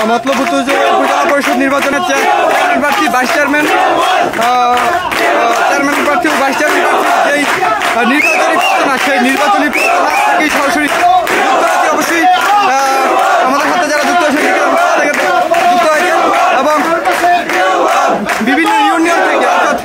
মতলব উপজেলা পরিষদ নির্বাচনের চেয়ারম্যান প্রার্থী, ভাইস চেয়ারম্যান প্রার্থী ও ভাইস চেয়ারম্যান প্রার্থী যেই নির্বাচনী প্রচারণা, সেই নির্বাচনী প্রচারণা থেকেই সরাসরি যুক্ত আছে। অবশ্যই আমাদের সাথে যারা যুক্ত হয়েছে যুক্ত হয়েছে এবং বিভিন্ন ইউনিয়ন থেকে অর্থাৎ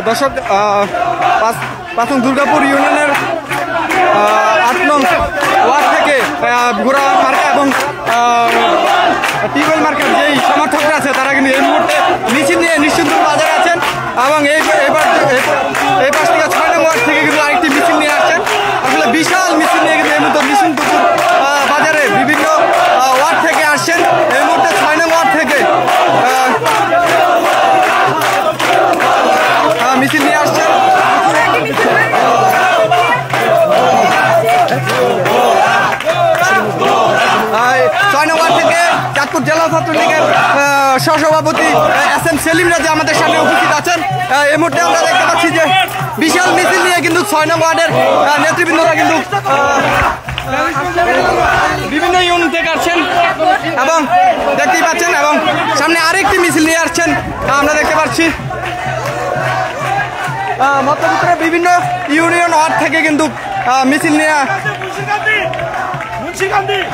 দর্শক, ৫ নং দুর্গাপুর ইউনিয়নের ৮ নং ওয়ার্ড থেকে ঘোড়া মার্কা এবং টিউবওয়েল মার্কার যেই সমর্থকরা আছে তারা কিন্তু এই মুহূর্তে মিছিল নিয়ে নিশ্চিন্তপুর বাজারে আছেন এবং এই পাশ থেকে ৬ নং ওয়ার্ড থেকে কিন্তু আরেকটি মিছিল নিয়ে আসছেন। আসলে বিশাল মিছিল নিয়ে কিন্তু এই মুহূর্তে নিশ্চিন্তপুর বাজারে বিভিন্ন ওয়ার্ড থেকে আসছেন। এই মুহূর্তে ৬ নং ওয়ার্ড থেকে মিছিল নিয়ে আসছেন। ৬ নং ওয়ার্ড থেকে চাঁদপুর জেলা ছাত্রলীগের সহসভাপতি SM সেলিম রাজি আমাদের সামনে উপস্থিত আছেন। এই মুহূর্তে আমরা দেখতে পাচ্ছি যে বিশাল মিছিল নিয়ে কিন্তু ৬ নং ওয়ার্ডের নেতৃবৃন্দরা কিন্তু বিভিন্ন ইউনিয়ন থেকে আসছেন এবং দেখতেই পাচ্ছেন এবং সামনে আরেকটি মিছিল নিয়ে আসছেন আমরা দেখতে পাচ্ছি। মধ্যপুত্রের বিভিন্ন ইউনিয়ন ওয়ার্ড থেকে কিন্তু মিছিল নিয়ে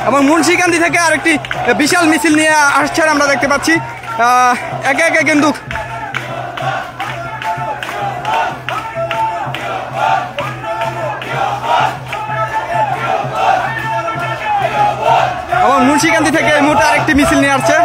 এবং মুন্সিকান্দি থেকে আরেকটি বিশাল মিছিল নিয়ে আসছেন আমরা দেখতে পাচ্ছি। একে একে কিন্তু এবং মুন্সিকান্দি থেকে এই মুহূর্তে আরেকটি মিছিল নিয়ে আসছে।